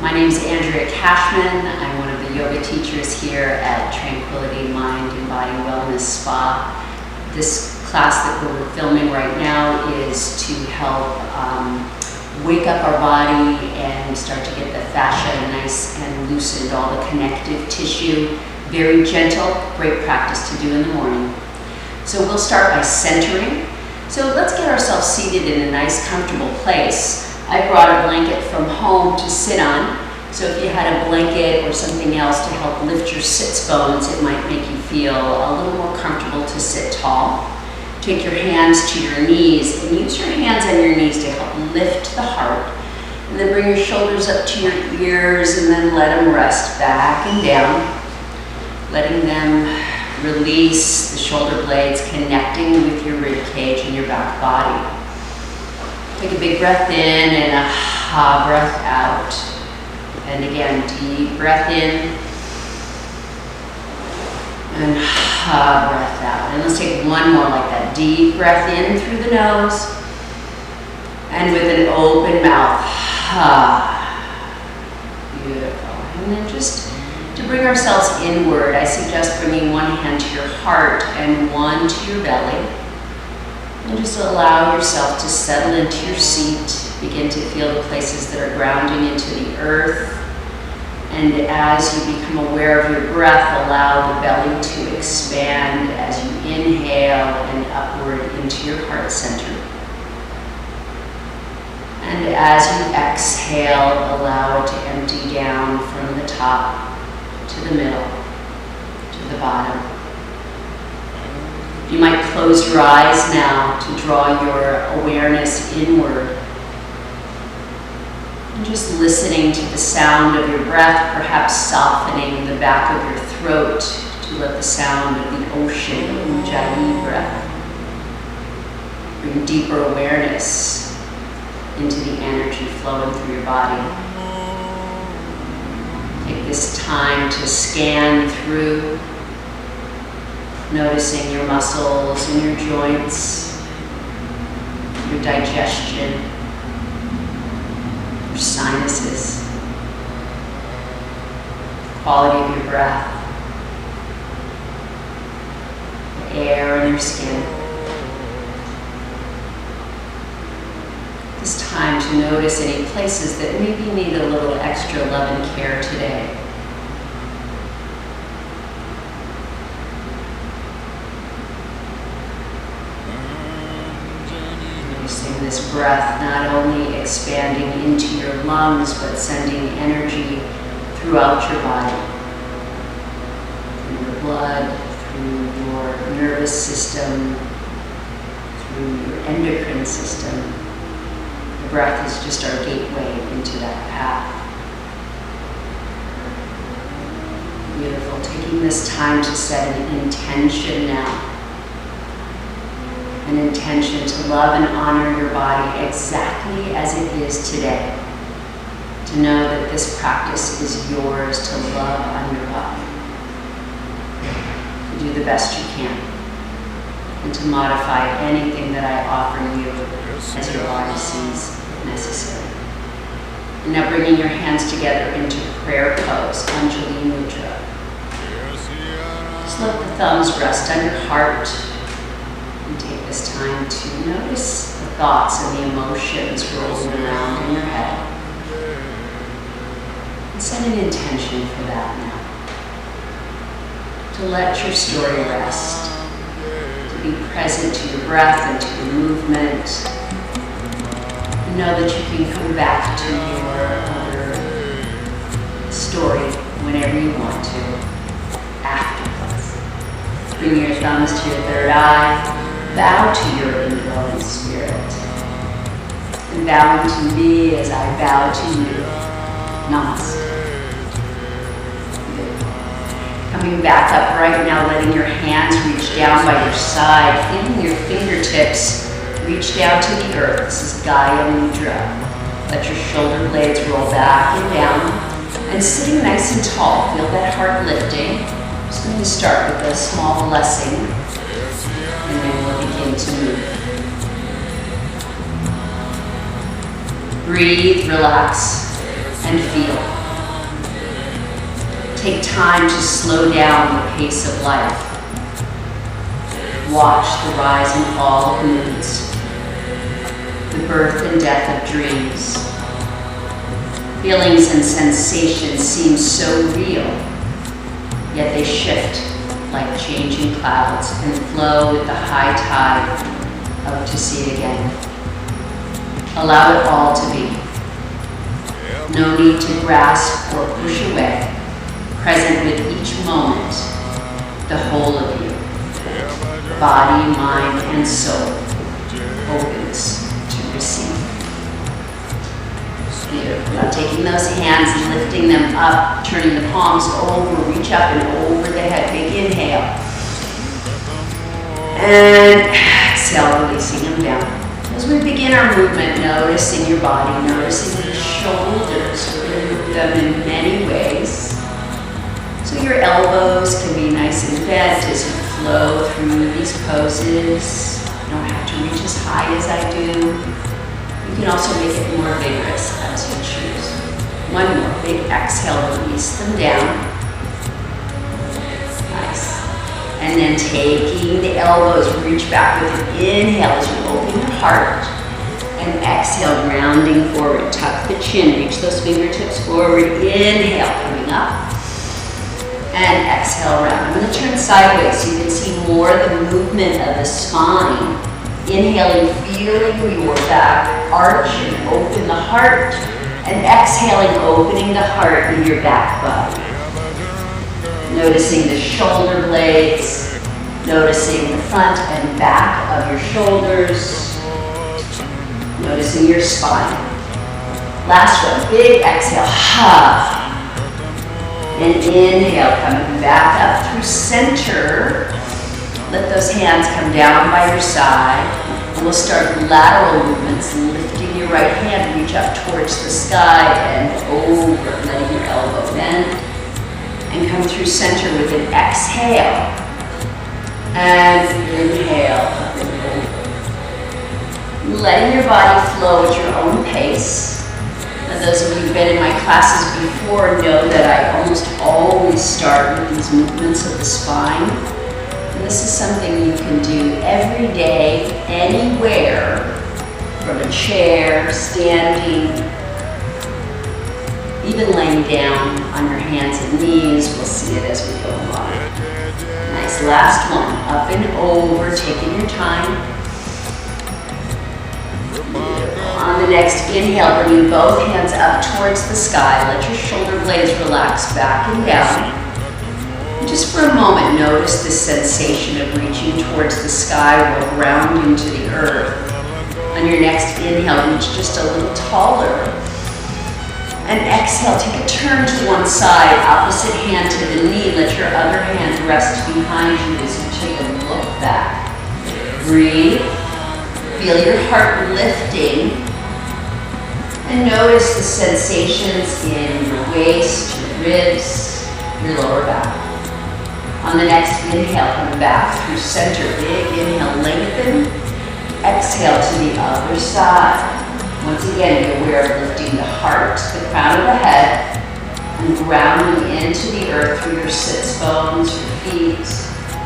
My name is Andrea Cashman. I'm one of the yoga teachers here at Tranquility Mind and Body Wellness Spa. This class that we're filming right now is to help wake up our body and start to get the fascia nice and loosened, all the connective tissue. Very gentle, great practice to do in the morning. So we'll start by centering. So let's get ourselves seated in a nice, comfortable place. I brought a blanket from home to sit on. So if you had a blanket or something else to help lift your sits bones, it might make you feel a little more comfortable to sit tall. Take your hands to your knees and use your hands on your knees to help lift the heart. And then bring your shoulders up to your ears and then let them rest back and down. Letting them release the shoulder blades, connecting with your rib cage and your back body. Take a big breath in and a ha breath out. And again, deep breath in and ha breath out. And let's take one more like that. Deep breath in through the nose and with an open mouth. Ha. Beautiful. And then just to bring ourselves inward, I suggest bringing one hand to your heart and one to your belly. And just allow yourself to settle into your seat. Begin to feel the places that are grounding into the earth. And as you become aware of your breath, allow the belly to expand as you inhale and upward into your heart center. And as you exhale, allow it to empty down from the top to the middle, to the bottom. You might close your eyes now to draw your awareness inward. And just listening to the sound of your breath, perhaps softening the back of your throat to let the sound of the ocean, Ujjayi breath, bring deeper awareness into the energy flowing through your body. Take this time to scan through, noticing your muscles and your joints, your digestion, your sinuses, the quality of your breath, the air in your skin. This time to notice any places that maybe need a little extra love and care today. This breath not only expanding into your lungs, but sending energy throughout your body, through your blood, through your nervous system, through your endocrine system. The breath is just our gateway into that path. Beautiful. Taking this time to set an intention now. An intention to love and honor your body exactly as it is today. To know that this practice is yours to love on your body. To do the best you can. And to modify anything that I offer you as your body sees necessary. And now bringing your hands together into prayer pose, Anjali Mudra. Just let the thumbs rest on your heart. And take this time to notice the thoughts and the emotions rolling around in your head. And set an intention for that now. To let your story rest. To be present to your breath and to your movement. And know that you can come back to your other story whenever you want to. Afterwards. Bring your thumbs to your third eye. Bow to your indwelling spirit. And bowing to me as I bow to you. Namaste. Coming back up right now, letting your hands reach down by your side, feeling your fingertips reach down to the earth. This is Gaya Mudra. Let your shoulder blades roll back and down. And sitting nice and tall, feel that heart lifting. I'm just going to start with a small blessing. And then we'll begin to move. Breathe, relax, and feel. Take time to slow down the pace of life. Watch the rise and fall of moods, the birth and death of dreams. Feelings and sensations seem so real, yet they shift like changing clouds and flow with the high tide of to see it again. Allow it all to be. No need to grasp or push away. Present with each moment, the whole of you, body, mind, and soul, opens to receive. Beautiful. Now taking those hands and lifting them up, turning the palms over, reach up and over the head. Big inhale. And exhale, releasing them down. As we begin our movement, noticing your body, noticing your shoulders. We're going to move them in many ways. So your elbows can be nice and bent as you flow through these poses. You don't have to reach as high as I do. You can also make it more vigorous as you choose. One more big exhale, release them down. Nice. And then taking the elbows, reach back with an inhale as you open your heart. And exhale, rounding forward. Tuck the chin, reach those fingertips forward. Inhale, coming up. And exhale round. I'm going to turn sideways so you can see more of the movement of the spine. Inhaling, feeling your back arch and open the heart. And exhaling, opening the heart in your back body. Noticing the shoulder blades. Noticing the front and back of your shoulders. Noticing your spine. Last one, big exhale, ha. And inhale, coming back up through center. Let those hands come down by your side. And we'll start lateral movements, lifting your right hand, reach up towards the sky and over, letting your elbow bend. And come through center with an exhale. And inhale, up and over. Letting your body flow at your own pace. And those of you who've been in my classes before know that I almost always start with these movements of the spine. And this is something you can do every day, anywhere, from a chair, standing, even laying down on your hands and knees. We'll see it as we go along. Nice, last one, up and over, taking your time. On the next inhale, bringing both hands up towards the sky. Let your shoulder blades relax back and down. And just for a moment, notice the sensation of reaching towards the sky while grounding to the earth. On your next inhale, reach just a little taller. And exhale, take a turn to one side, opposite hand to the knee. Let your other hand rest behind you as you take a look back. Breathe. Feel your heart lifting. And notice the sensations in your waist, your ribs, your lower back. On the next inhale, come back through center. Big inhale, lengthen. Exhale to the other side. Once again, be aware of lifting the heart, the crown of the head, and grounding into the earth through your sits bones, your feet,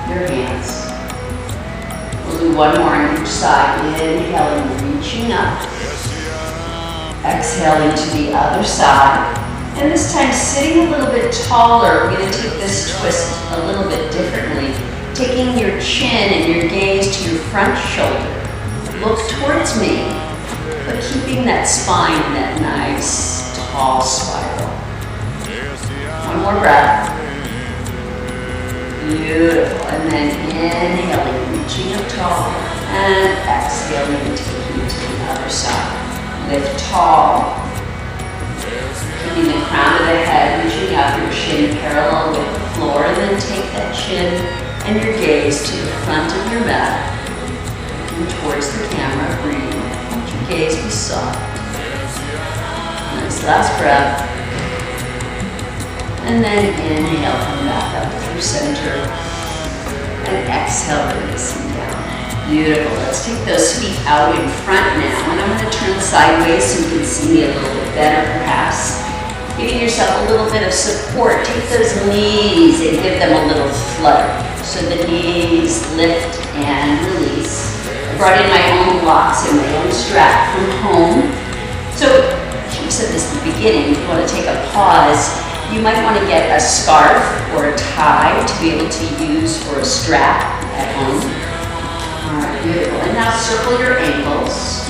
your hands. We'll do one more on each side. Inhaling, reaching up. Exhaling to the other side. And this time sitting a little bit taller. We're going to take this twist a little bit differently. Taking your chin and your gaze to your front shoulder. Look towards me, but keeping that spine in that nice tall spiral. One more breath. Beautiful. And then inhaling, reaching up tall. And exhaling, taking it to the other side. Lift tall. Keeping the crown of the head, reaching up, your chin parallel with the floor. And then take that chin and your gaze to the front of your mat. Looking towards the camera. Breathe. Let your gaze be soft. Nice. Last breath. And then inhale, come back up through center. And exhale, releasing down. Beautiful. Let's take those feet out in front now. And I'm going to turn sideways so you can see me a little bit better, perhaps. Giving yourself a little bit of support. Take those knees and give them a little flutter. So the knees lift and release. I brought in my own blocks and my own strap from home. So I should have said this at the beginning. If you want to take a pause, you might want to get a scarf or a tie to be able to use for a strap at home. All right, beautiful. And now circle your ankles.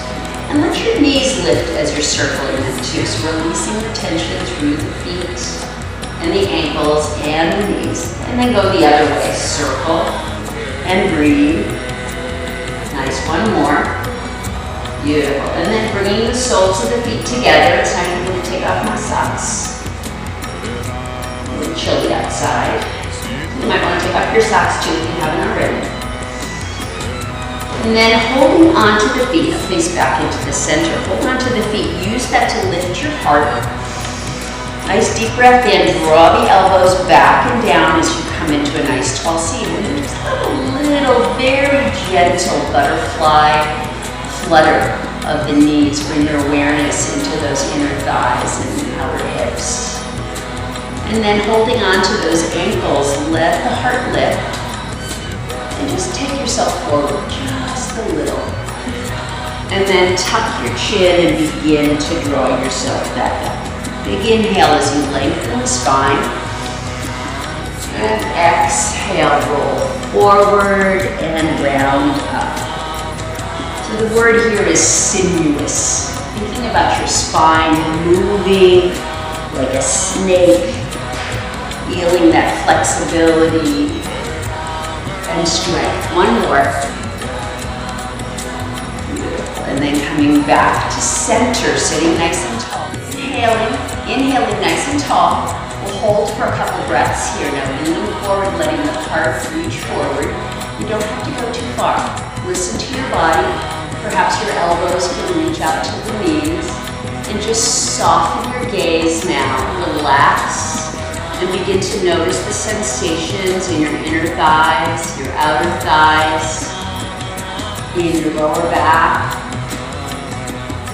And let your knees lift as you're circling them too. So releasing the tension through the feet and the ankles and the knees. And then go the other way. Circle and breathe. Nice, one more. Beautiful. And then bringing the soles of the feet together. It's time for me to take off my socks. A little chilly outside. You might want to take off your socks too if you haven't already. And then holding onto the feet, face back into the center. Hold onto the feet. Use that to lift your heart. Nice deep breath in. Draw the elbows back and down as you come into a nice tall seat. And then just have a little, very gentle butterfly flutter of the knees. Bring your awareness into those inner thighs and outer hips. And then holding onto those ankles, let the heart lift. And just take yourself forward just a little. And then tuck your chin and begin to draw yourself back up. Big inhale as you lengthen the spine. And exhale, roll forward and round up. So the word here is sinuous. Thinking about your spine moving like a snake. Feeling that flexibility and strength. One more. Beautiful. And then coming back to center, sitting nice and tall. Inhaling nice and tall. We'll hold for a couple breaths here. Now leaning forward, letting the heart reach forward. You don't have to go too far. Listen to your body. Perhaps your elbows can reach out to the knees. And just soften your gaze now. Relax. And begin to notice the sensations in your inner thighs, your outer thighs, in your lower back.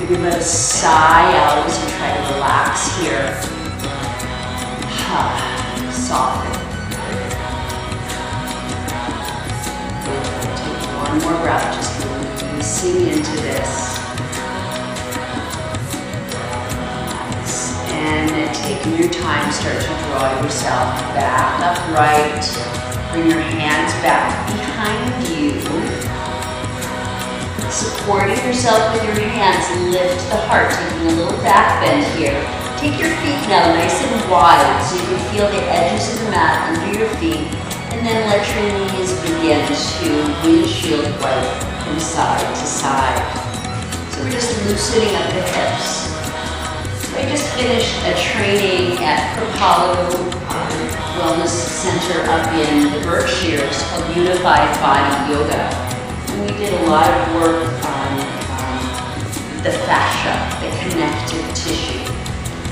Maybe let a sigh out as you try to relax here. Soften. Take one more breath, just releasing into this. And then taking your time, start to draw yourself back upright. Bring your hands back behind you. Supporting yourself with your hands, lift the heart, taking a little back bend here. Take your feet now nice and wide so you can feel the edges of the mat under your feet. And then let your knees begin to windshield wipe from side to side. So we're just loosening up the hips. I just finished a training at Propalo Wellness Center up in the Berkshires called Unified Body Yoga. And we did a lot of work on the fascia, the connective tissue.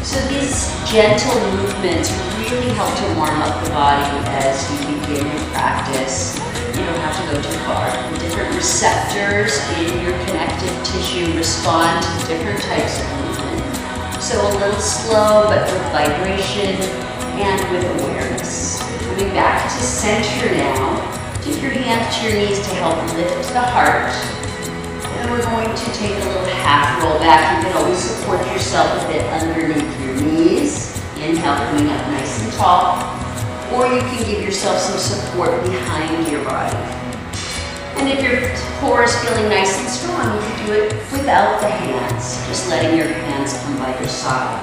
So these gentle movements really help to warm up the body as you begin your practice. You don't have to go too far. The different receptors in your connective tissue respond to different types of movement. So a little slow, but with vibration and with awareness. Coming back to center now. Take your hands to your knees to help lift the heart. And we're going to take a little half roll back. You can always support yourself a bit underneath your knees. Inhale, coming up nice and tall. Or you can give yourself some support behind your body. And if your core is feeling nice and strong, you can do it without the hands, just letting your hands come by your side.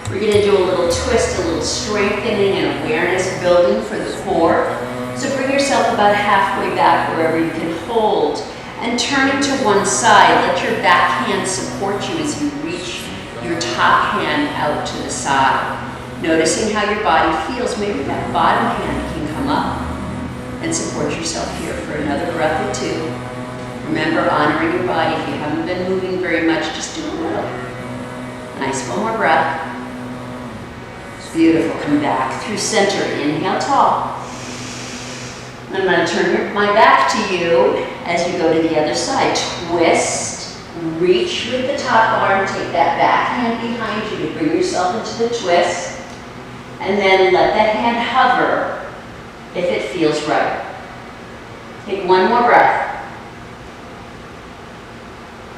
We're going to do a little twist, a little strengthening and awareness building for the core. So bring yourself about halfway back wherever you can hold and turn it to one side. Let your back hand support you as you reach your top hand out to the side. Noticing how your body feels. Maybe that bottom hand can come up. And support yourself here for another breath or two. Remember, honoring your body. If you haven't been moving very much, just do a little. Nice, one more breath. Beautiful, come back through center. Inhale tall. I'm going to turn my back to you as you go to the other side. Twist Reach with the top arm, take that back hand behind you to bring yourself into the twist. And then let that hand hover if it feels right. Take one more breath.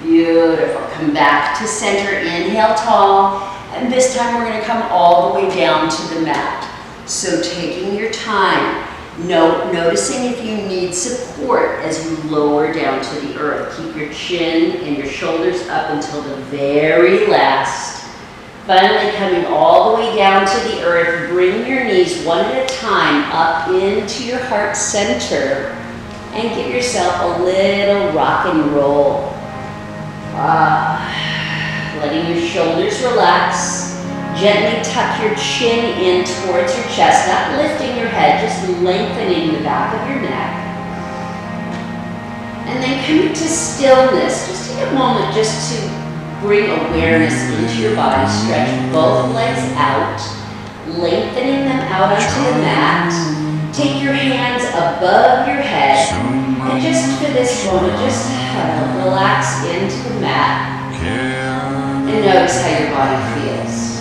Beautiful. Come back to center. Inhale tall. And this time we're going to come all the way down to the mat. So taking your time. Noticing if you need support as you lower down to the earth. Keep your chin and your shoulders up until the very last. Finally coming all the way down to the earth. Bring your knees one at a time up into your heart center. And give yourself a little rock and roll. Letting your shoulders relax. Gently tuck your chin in towards your chest, not lifting your head, just lengthening the back of your neck. And then commit to stillness. Just take a moment just to bring awareness into your body. Stretch both legs out, lengthening them out onto the mat. Take your hands above your head, and just for this moment, just relax into the mat. And notice how your body feels.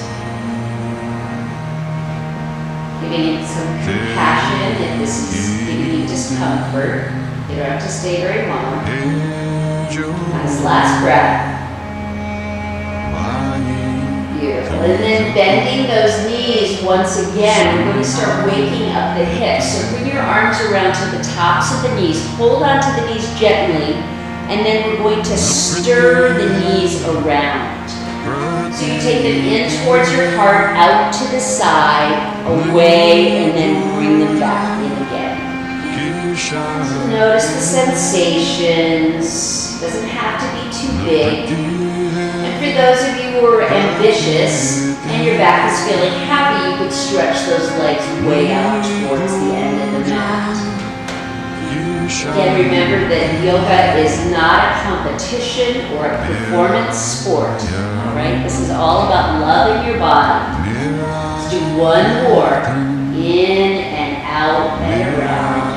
Giving it some compassion if this is giving you discomfort. You don't have to stay very long. Nice last breath. Beautiful. And then bending those knees once again. We're going to start waking up the hips. So bring your arms around to the tops of the knees. Hold on to the knees gently. And then we're going to stir the knees around. So you take them in towards your heart, out to the side, away, and then bring them back in again. So notice the sensations. Doesn't have to be too big. And for those of you who are ambitious and your back is feeling happy, you could stretch those legs way out towards the end of the mat. Again, remember that yoga is not a competition or a performance sport. All right, this is all about loving your body. Let's do one more. In and out and around.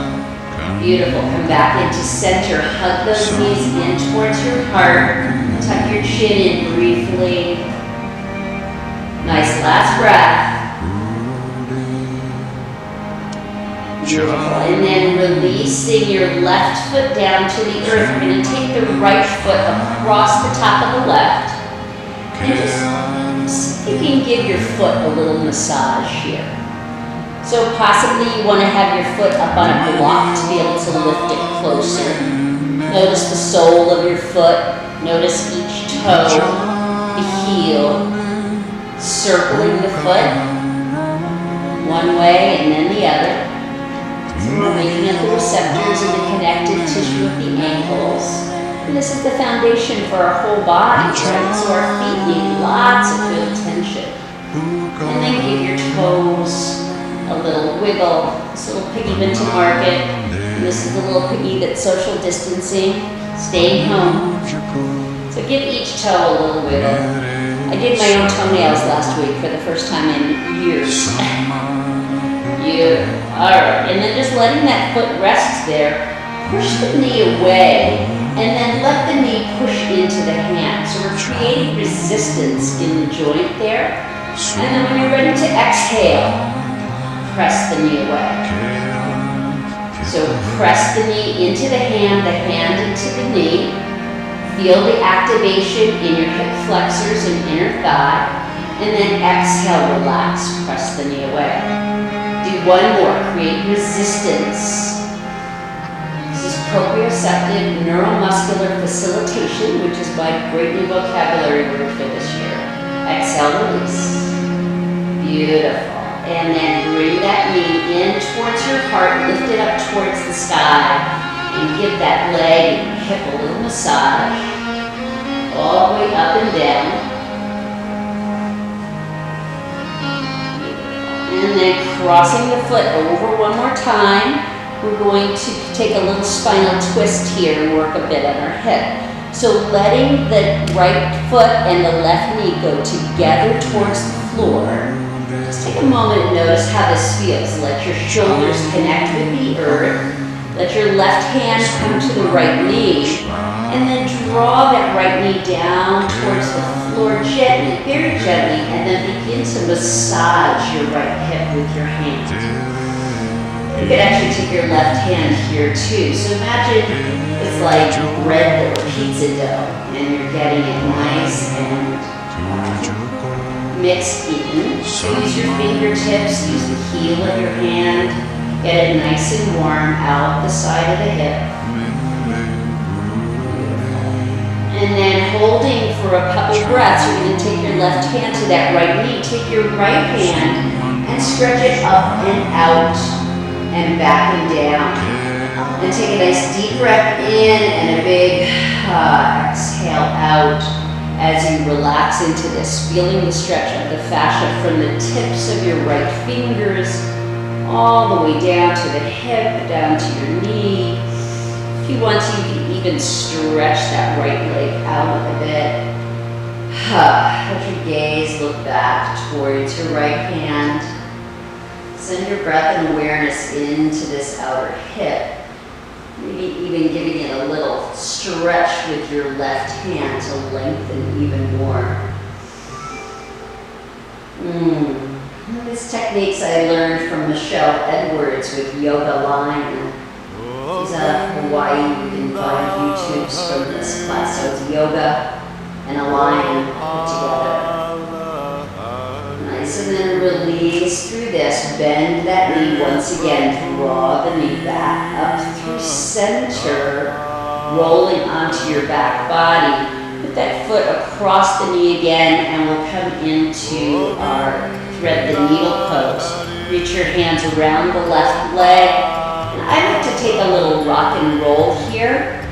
Beautiful. Come back into center. Hug those knees in towards your heart. Tuck your chin in briefly. Nice last breath. Beautiful. And then releasing your left foot down to the earth. We're going to take the right foot across the top of the left. And just see if you can give your foot a little massage here. So possibly you want to have your foot up on a block to be able to lift it closer. Notice the sole of your foot. Notice each toe, the heel. Circling the foot one way and then the other. So we're waking up the receptors and the connective tissue of the ankles. And this is the foundation for our whole body, right? So our feet need lots of good attention. And then give your toes a little wiggle. This little piggy went to market. And this is the little piggy that's social distancing, staying home. So give each toe a little wiggle. I did my own toenails last week for the first time in years. Beautiful. All right, and then just letting that foot rest there. Push the knee away, and then let the knee push into the hand. So we're creating resistance in the joint there. And then when you're ready to exhale, press the knee away. So press the knee into the hand into the knee. Feel the activation in your hip flexors and inner thigh. And then exhale, relax, press the knee away. Do one more, create resistance. This is proprioceptive neuromuscular facilitation, which is my great new vocabulary word for this year. Exhale, release. Beautiful. And then bring that knee in towards your heart, lift it up towards the sky, and give that leg and hip a little massage, all the way up and down. And then crossing the foot over one more time, we're going to take a little spinal twist here and work a bit on our hip. So letting the right foot and the left knee go together towards the floor. Just take a moment and notice how this feels. Let your shoulders connect with the earth. Let your left hand come to the right knee, and then draw that right knee down towards the floor gently, very gently, and then begin to massage your right hip with your hand. You could actually take your left hand here too. So imagine it's like bread or pizza dough, and you're getting it nice and mixed in. So use your fingertips, use the heel of your hand, get it nice and warm out the side of the hip. And then holding for a couple breaths, you're going to take your left hand to that right knee. Take your right hand and stretch it up and out and back and down. And take a nice deep breath in and a big exhale out as you relax into this, feeling the stretch of the fascia from the tips of your right fingers all the way down to the hip, down to your knee. If you want to, you can even stretch that right leg out a bit. Let your gaze look back towards your right hand. Send your breath and awareness into this outer hip. Maybe even giving it a little stretch with your left hand to lengthen even more. This techniques I learned from Michelle Edwards with Yoga Line. She's out of Hawaii. You can find YouTubes from this class. So it's yoga and a line put together. Nice, and then release through this. Bend that knee once again. Draw the knee back up through center, rolling onto your back body. Put that foot across the knee again, and we'll come into our thread the needle pose. Reach your hands around the left leg. And I like to take a little rock and roll here.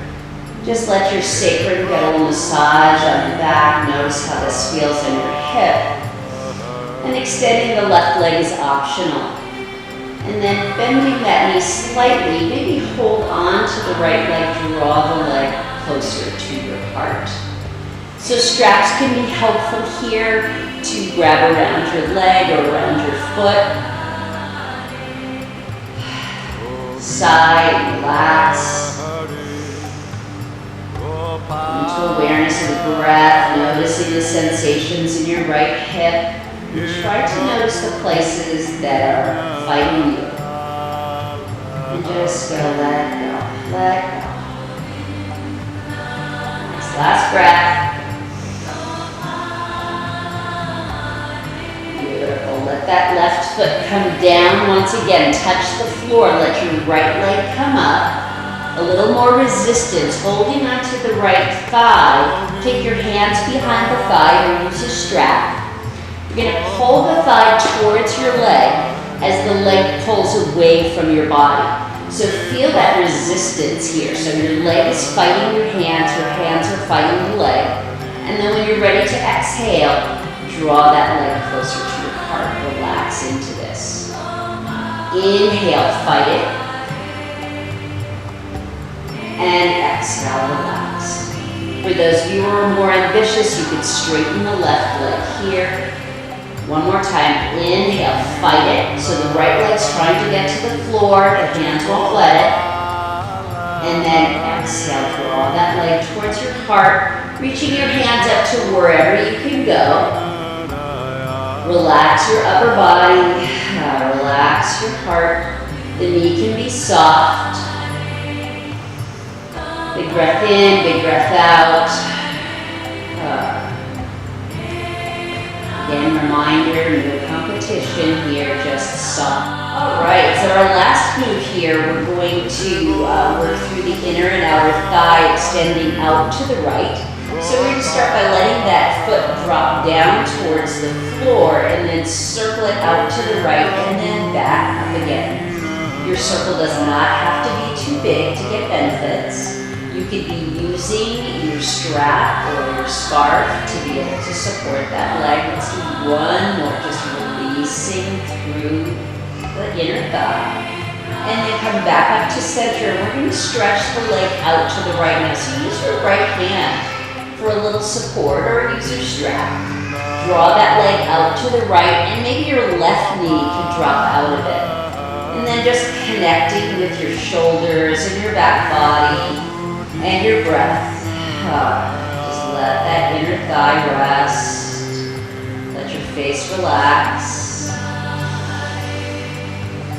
Just let your sacrum get a little massage on the back. Notice how this feels in your hip. And extending the left leg is optional. And then bending that knee slightly, maybe hold on to the right leg, draw the leg closer to your heart. So straps can be helpful here to grab around your leg or around your foot. Sigh, relax. Into awareness of the breath, noticing the sensations in your right hip. And try to notice the places that are fighting you. And just go, let go, let go. Nice, last breath. Beautiful. Let that left foot come down once again. Touch the floor. Let your right leg come up. A little more resistance. Holding onto the right thigh. Take your hands behind the thigh or use a strap. You're going to pull the thigh towards your leg as the leg pulls away from your body. So feel that resistance here. So your leg is fighting your hands are fighting the leg. And then when you're ready to exhale, draw that leg closer to your heart. Relax into this. Inhale, fight it. And exhale, relax. For those of you who are more ambitious, you could straighten the left leg here. One more time, inhale, fight it. So the right leg's trying to get to the floor, the hands won't let it. And then exhale, draw that leg towards your heart, reaching your hands up to wherever you can go. Relax your upper body, relax your heart. The knee can be soft. Big breath in, big breath out. Again, reminder, no competition here, just soft. All right, so our last move here, we're going to work through the inner and outer thigh, extending out to the right. So we're going to start by letting that foot drop down towards the floor and then circle it out to the right and then back up again. Your circle does not have to be too big to get benefits. You could be using your strap or your scarf to be able to support that leg. Let's do one more, just releasing through the inner thigh. And then come back up to center. We're going to stretch the leg out to the right now. So use your right hand for a little support or use your strap. Draw that leg out to the right and maybe your left knee can drop out of it. And then just connecting with your shoulders and your back body and your breath. Just let that inner thigh rest. Let your face relax.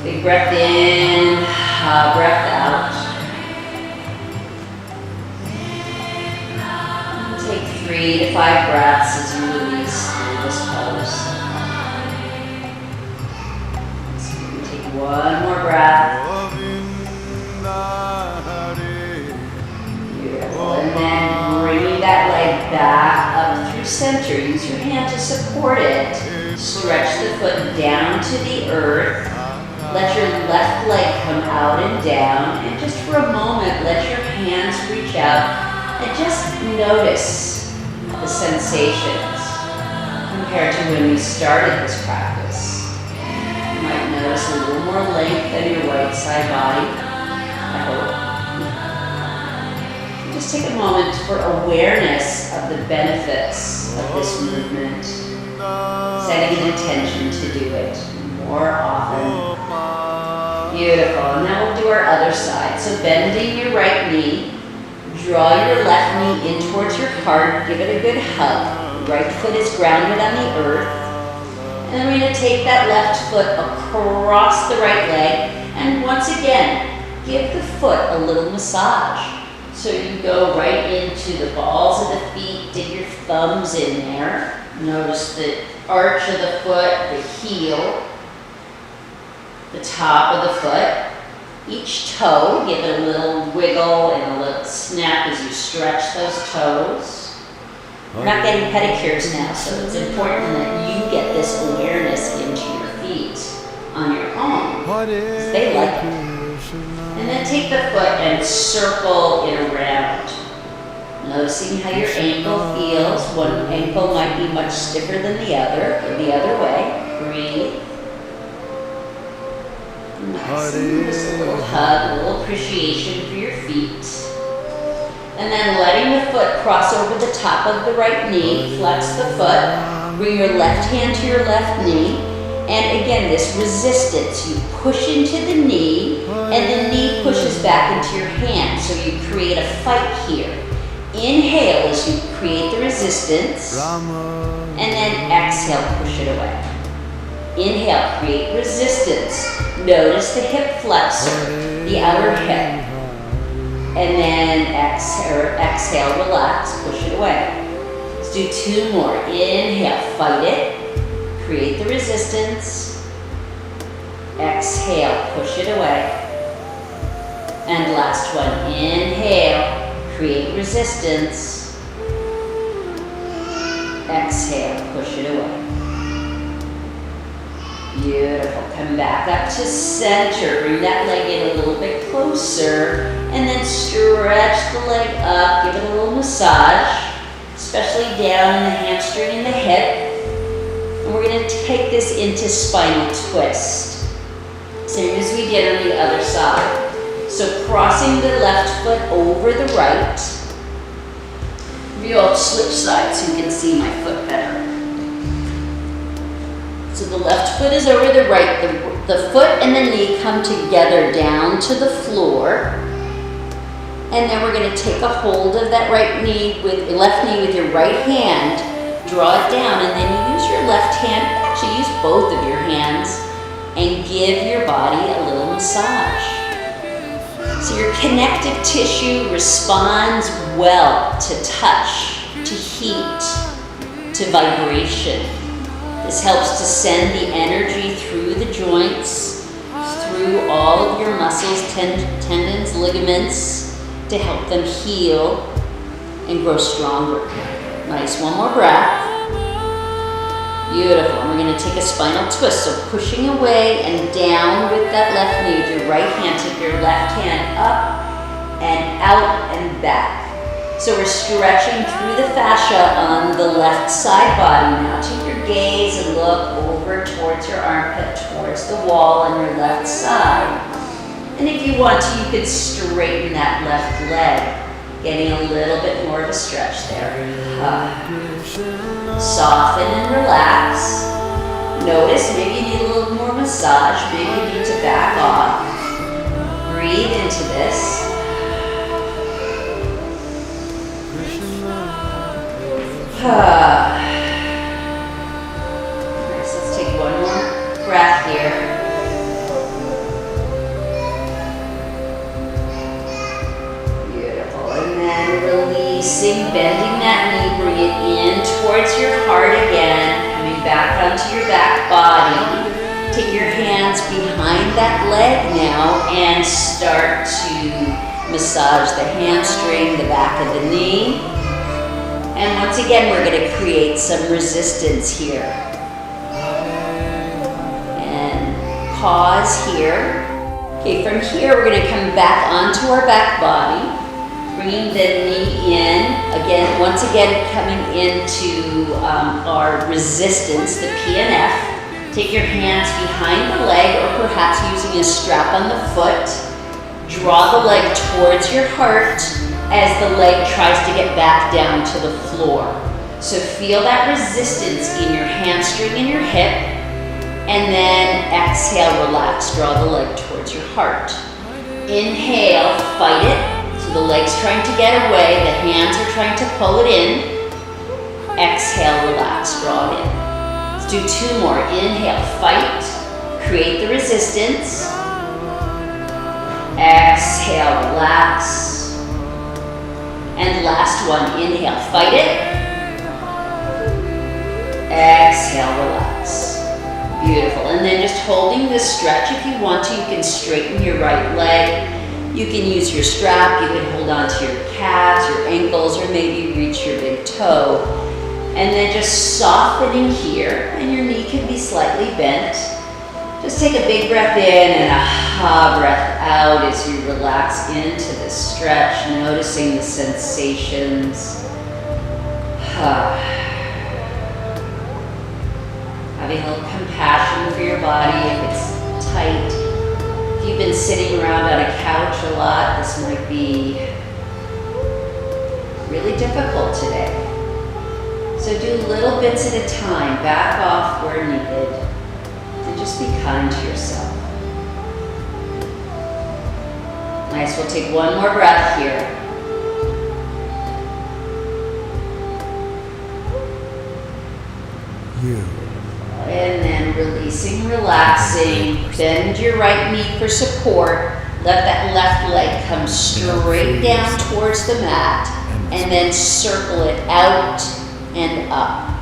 Big breath in, breath out. And take 3 to 5 breaths as you release through this pose. So you can take one more breath. Beautiful. And then bringing that leg back up through center. Use your hand to support it. Stretch the foot down to the earth. Let your left leg come out and down. And just for a moment, let your hands reach out and just notice the sensations compared to when we started this practice. You might notice a little more length in your right side body, I hope. Just take a moment for awareness of the benefits of this movement, setting an intention to do it more often. Beautiful. And now we'll do our other side. So bending your right knee, draw your left knee in towards your heart, give it a good hug. Right foot is grounded on the earth. And then we're going to take that left foot across the right leg. And once again, give the foot a little massage. So you go right into the balls of the feet, dig your thumbs in there. Notice the arch of the foot, the heel, the top of the foot. Each toe, give it a little wiggle and a little snap as you stretch those toes. We're not getting pedicures now, so it's important that you get this awareness into your feet on your own, because they like it. And then take the foot and circle it around. Noticing how your ankle feels. One ankle might be much stiffer than the other. Go the other way. Breathe. Nice. And just a little hug, a little appreciation for your feet. And then letting the foot cross over the top of the right knee. Flex the foot. Bring your left hand to your left knee. And again, this resistance, you push into the knee, and the knee pushes back into your hand. So you create a fight here. Inhale as you create the resistance, and then exhale, push it away. Inhale, create resistance. Notice the hip flexor, the outer hip. And then exhale, relax, push it away. Let's do 2 more. Inhale, fight it. Create the resistance. Exhale, push it away. And last one, inhale, create resistance. Exhale, push it away. Beautiful. Come back up to center. Bring that leg in a little bit closer. And then stretch the leg up. Give it a little massage, especially down in the hamstring and the hip. And we're going to take this into spinal twist, same as we did on the other side. So crossing the left foot over the right. I'll switch sides so you can see my foot better. So the left foot is over the right. The foot and the knee come together down to the floor. And then we're going to take a hold of that left knee with your right hand. Draw it down, and then you use your left hand, actually use both of your hands, and give your body a little massage. So your connective tissue responds well to touch, to heat, to vibration. This helps to send the energy through the joints, through all of your muscles, tendons, ligaments, to help them heal and grow stronger. Nice, one more breath. Beautiful. And we're going to take a spinal twist. So pushing away and down with that left knee with your right hand. Take your left hand up and out and back. So we're stretching through the fascia on the left side body. Now take your gaze and look over towards your armpit, towards the wall on your left side. And if you want to, you could straighten that left leg, getting a little bit more of a stretch there. Soften and relax. Notice, maybe you need a little more massage, maybe you need to back off. Breathe into this. Nice, let's take one more breath here. Beautiful, and then releasing, bending that knee, bring it in towards your heart again, coming back onto your back body. Take your hands behind that leg now and start to massage the hamstring, the back of the knee. And once again, we're going to create some resistance here. And pause here. Okay, from here, we're going to come back onto our back body, bringing the knee in. Again, once again, coming into our resistance, the PNF. Take your hands behind the leg or perhaps using a strap on the foot. Draw the leg towards your heart as the leg tries to get back down to the floor. So feel that resistance in your hamstring and your hip, and then exhale, relax, draw the leg towards your heart. Inhale, fight it, so the leg's trying to get away, the hands are trying to pull it in. Exhale, relax, draw it in. Let's do two more. Inhale, fight, create the resistance. Exhale, relax. And last one, inhale, fight it. Exhale, relax. Beautiful. And then just holding this stretch, if you want to, you can straighten your right leg. You can use your strap, you can hold on to your calves, your ankles, or maybe reach your big toe. And then just softening here, and your knee can be slightly bent. Just take a big breath in and a breath out as you relax into this stretch, noticing the sensations. Having a little compassion for your body if it's tight. If you've been sitting around on a couch a lot, this might be really difficult today. So do little bits at a time, back off where needed. Just be kind to yourself. Nice, we'll take one more breath here. And then releasing, relaxing. Bend your right knee for support. Let that left leg come straight down towards the mat. And then circle it out and up.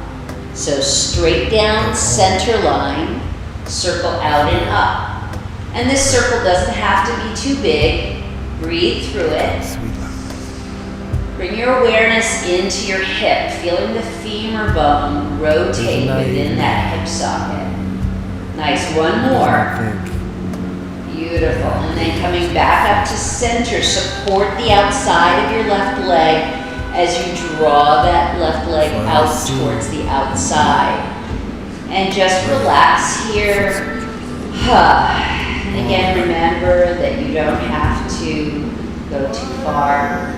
So straight down, center line. Circle out and up. And this circle doesn't have to be too big. Breathe through it. Bring your awareness into your hip, feeling the femur bone rotate within that hip socket. Nice, one more. Beautiful. And then coming back up to center, support the outside of your left leg as you draw that left leg out towards the outside. And just relax here. And again, remember that you don't have to go too far,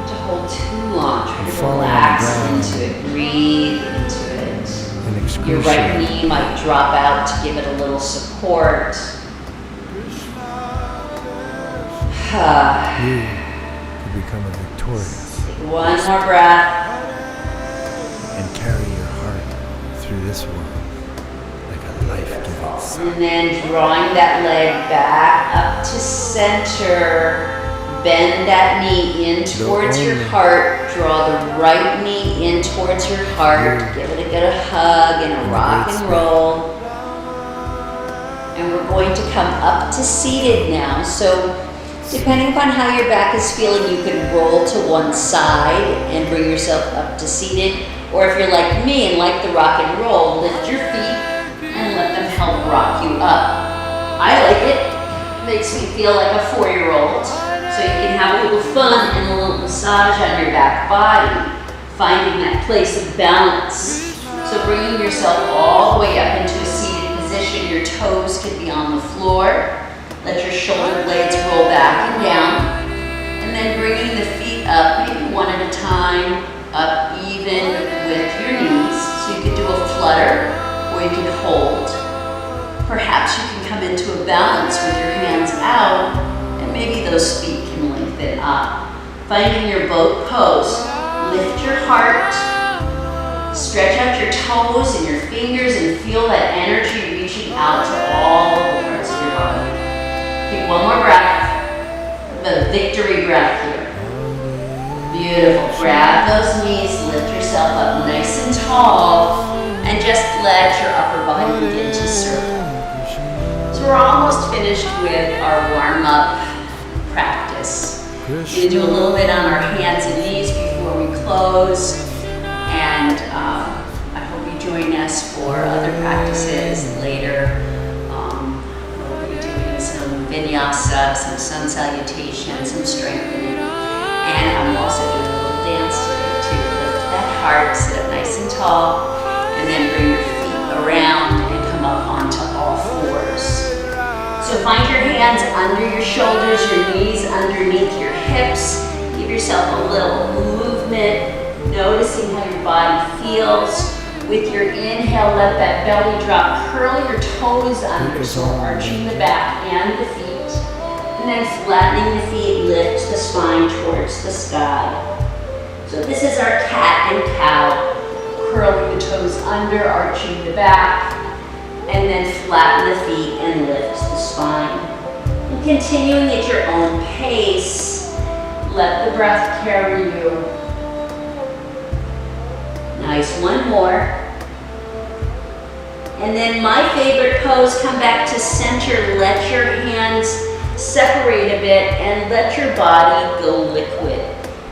to hold too long. Try to relax into it, breathe into it. Your right knee might drop out to give it a little support. You could become a victorious. Take one more breath. And carry your heart through this world like a life-giving song. And then drawing that leg back up to center. Bend that knee in towards your heart. Draw the right knee in towards your heart. Give it a good hug and a rock and roll. And we're going to come up to seated now. So depending upon how your back is feeling, you can roll to one side and bring yourself up to seated. Or if you're like me and like the rock and roll, lift your feet and let them help rock you up. I like it. It makes me feel like a 4-year-old. So you can have a little fun and a little massage on your back body, finding that place of balance. So bringing yourself all the way up into a seated position. Your toes can be on the floor. Let your shoulder blades roll back and down. And then bringing the feet up, maybe one at a time, up even with your knees. So you could do a flush together, or you can hold. Perhaps you can come into a balance with your hands out, and maybe those feet can lengthen up. Finding your boat pose, lift your heart, stretch out your toes and your fingers and feel that energy reaching out to all the parts of your body. Take one more breath, the victory breath here. Beautiful. Grab those knees, lift yourself up nice and tall, and just let your upper body begin to circle. So we're almost finished with our warm-up practice. We're going to do a little bit on our hands and knees before we close, and I hope you join us for other practices later. We'll be doing some vinyasa, some sun salutation, some strengthening, and I'm also doing a little dance today too. Lift that heart, sit up nice and tall, and then bring your feet around and come up onto all fours. So find your hands under your shoulders, your knees underneath your hips. Give yourself a little movement, noticing how your body feels. With your inhale, let that belly drop. Curl your toes under, so arching the back and the feet. And then flattening the feet, lift the spine towards the sky. So this is our cat and cow. Curling the toes under, arching the back. And then flatten the feet and lift the spine. And continuing at your own pace, let the breath carry you. Nice, one more. And then my favorite pose, come back to center, let your hands separate a bit and let your body go liquid.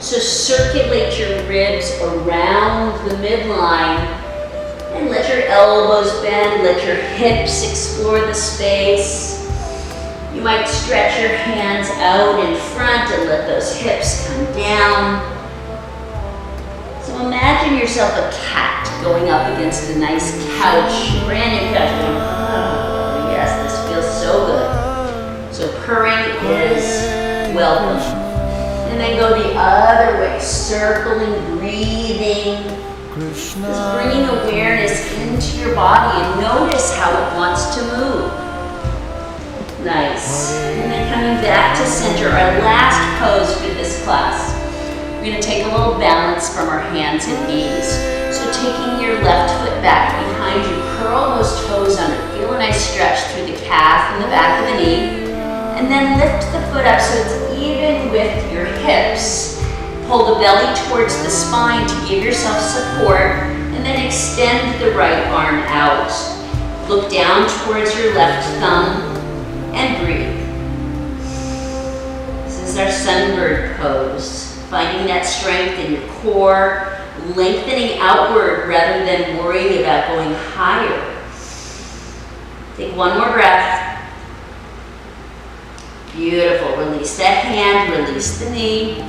So circulate your ribs around the midline. And let your elbows bend, let your hips explore the space. You might stretch your hands out in front and let those hips come down. So imagine yourself a cat going up against a nice couch, brand new couch. Oh, yes, this feels so good. So purring is welcome. And then go the other way, circling, breathing. Just bringing awareness into your body and notice how it wants to move. Nice. And then coming back to center, our last pose for this class. We're going to take a little balance from our hands and knees. So taking your left foot back behind you, curl those toes under. Feel a nice stretch through the calf and the back of the knee. And then lift the foot up so it's even with your hips. Pull the belly towards the spine to give yourself support, and then extend the right arm out. Look down towards your left thumb and breathe. This is our sunbird pose, finding that strength in your core, lengthening outward rather than worrying about going higher. Take one more breath. Beautiful. Release that hand, release the knee.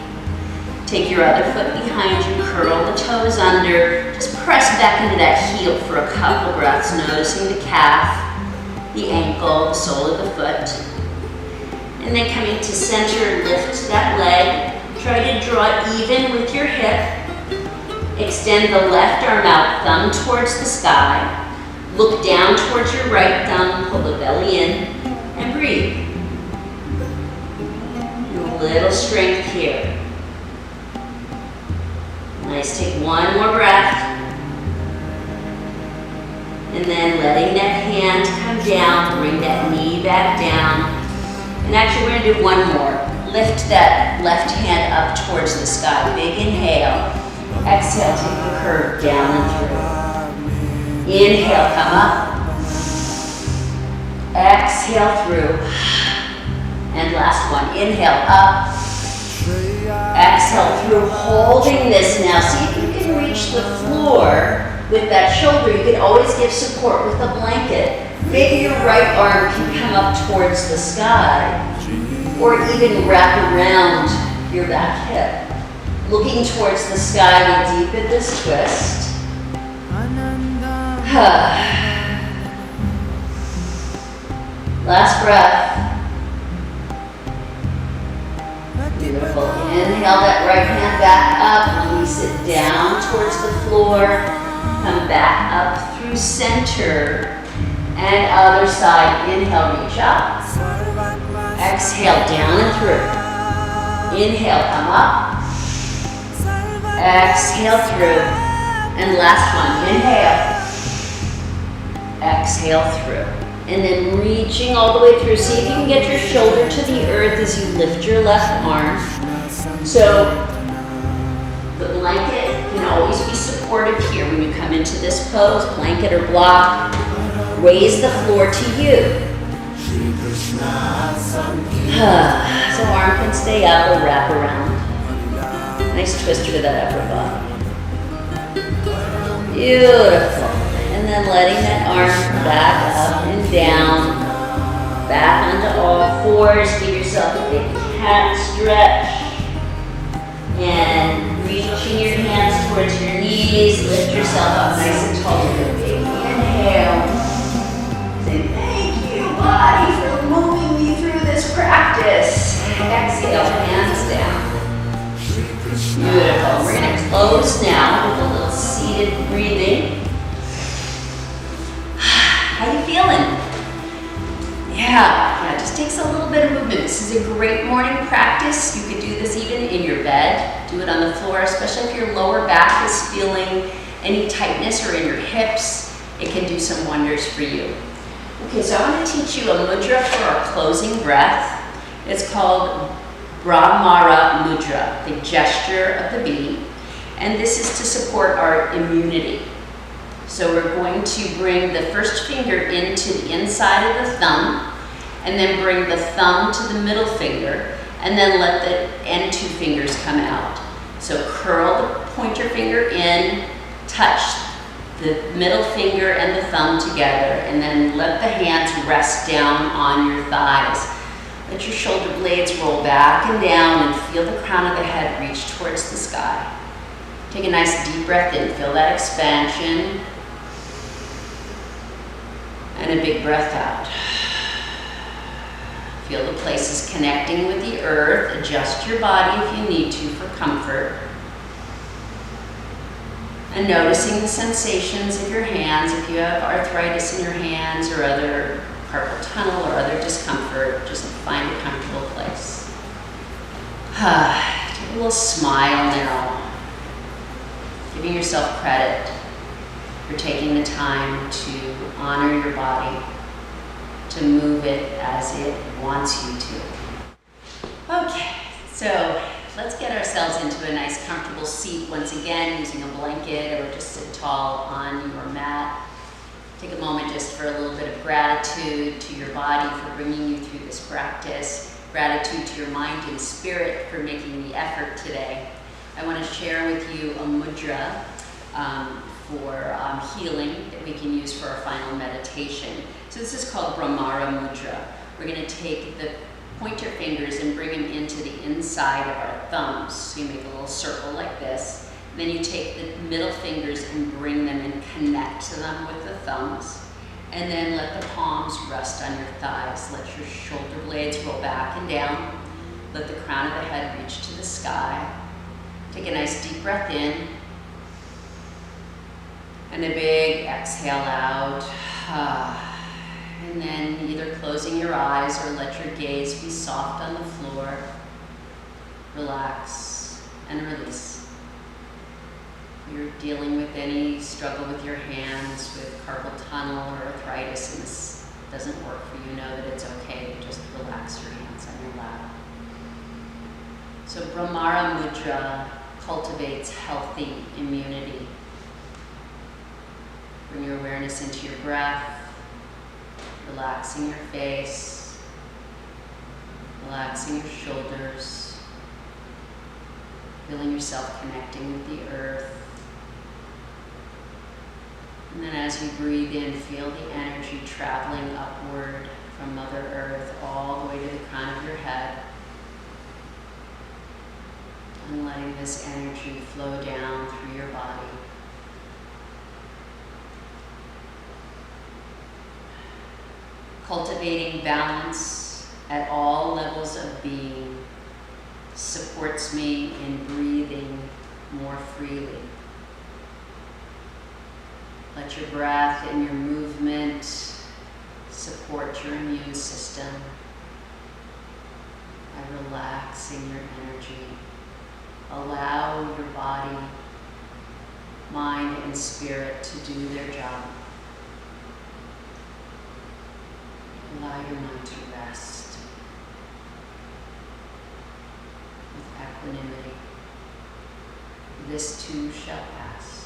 Take your other foot behind you, curl the toes under. Just press back into that heel for a couple breaths, noticing the calf, the ankle, the sole of the foot. And then coming to center, lift that leg. Try to draw even with your hip. Extend the left arm out, thumb towards the sky. Look down towards your right thumb, pull the belly in, and breathe. And a little strength here. Nice, take one more breath. And then letting that hand come down, bring that knee back down. And actually we're gonna do one more. Lift that left hand up towards the sky. Big inhale. Exhale, take the curve down and through. Inhale, come up. Exhale through. And last one, inhale up. Exhale through, holding this now. See if you can reach the floor with that shoulder. You can always give support with a blanket. Maybe your right arm can come up towards the sky, or even wrap around your back hip. Looking towards the sky, we deepen this twist. Last breath. Beautiful. Inhale that right hand back up. Release it down towards the floor. Come back up through through center and other side. Inhale, reach up. Exhale, down and through. Inhale, come up. Exhale through. And last one, inhale. Exhale through. And then reaching all the way through. See if you can get your shoulder to the earth as you lift your left arm. So the blanket can always be supportive here when you come into this pose, blanket or block. Raise the floor to you. So arm can stay up or wrap around. Nice twister to that upper body. Beautiful. And then letting that arm back up and down. Back onto all fours. Give yourself a big cat stretch. And reaching your hands towards your knees. Lift yourself up nice and tall with a big inhale. Say thank you, body, for moving me through this practice. Exhale, hands down. Beautiful. We're going to close now with a little seated breathing. How you feeling? Yeah, it just takes a little bit of movement. This is a great morning practice. You could do this even in your bed. Do it on the floor, especially if your lower back is feeling any tightness or in your hips. It can do some wonders for you. Okay, so I want to teach you a mudra for our closing breath. It's called Brahmara Mudra, the gesture of the bee. And this is to support our immunity. So we're going to bring the first finger into the inside of the thumb, and then bring the thumb to the middle finger, and then let the end two fingers come out. So curl the pointer finger in, touch the middle finger and the thumb together, and then let the hands rest down on your thighs. Let your shoulder blades roll back and down and feel the crown of the head reach towards the sky. Take a nice deep breath in, feel that expansion. And a big breath out. Feel the places connecting with the earth. Adjust your body if you need to for comfort. And noticing the sensations of your hands. If you have arthritis in your hands or other carpal tunnel or other discomfort, just find a comfortable place. Take a little smile now. Giving yourself credit for taking the time to honor your body, to move it as it wants you to. Okay, so let's get ourselves into a nice comfortable seat once again, using a blanket or just sit tall on your mat. Take a moment just for a little bit of gratitude to your body for bringing you through this practice, gratitude to your mind and spirit for making the effort today. I want to share with you a mudra for healing that we can use for our final meditation. So this is called Brahmara Mudra. We're going to take the pointer fingers and bring them into the inside of our thumbs. So you make a little circle like this. Then you take the middle fingers and bring them and connect to them with the thumbs. And then let the palms rest on your thighs. Let your shoulder blades roll back and down. Let the crown of the head reach to the sky. Take a nice deep breath in. And a big exhale out. And then either closing your eyes or let your gaze be soft on the floor. Relax and release. If you're dealing with any struggle with your hands, with carpal tunnel or arthritis, and this doesn't work for you, know that it's okay to just relax your hands on your lap. So Brahmara Mudra cultivates healthy immunity. Bring your awareness into your breath, relaxing your face, relaxing your shoulders, feeling yourself connecting with the earth. And then as you breathe in, feel the energy traveling upward from Mother Earth all the way to the crown of your head. And letting this energy flow down through your body. Cultivating balance at all levels of being supports me in breathing more freely. Let your breath and your movement support your immune system by relaxing your energy. Allow your body, mind, and spirit to do their job. Allow your mind to rest with equanimity. This too shall pass.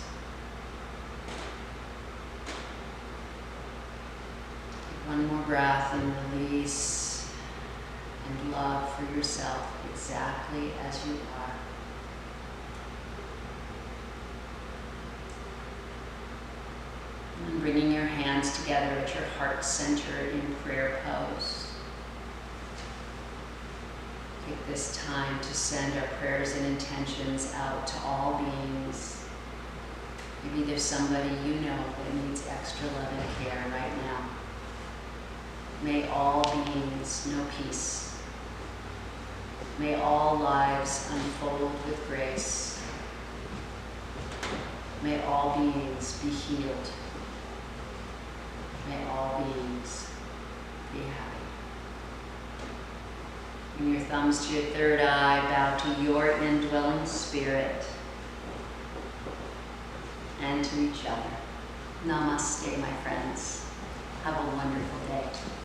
Take one more breath and release and love for yourself exactly as you are. And bringing your hands together at your heart center in prayer pose. Take this time to send our prayers and intentions out to all beings. Maybe there's somebody you know that needs extra love and care right now. May all beings know peace. May all lives unfold with grace. May all beings be healed. May all beings be happy. Bring your thumbs to your third eye, bow to your indwelling spirit and to each other. Namaste, my friends. Have a wonderful day.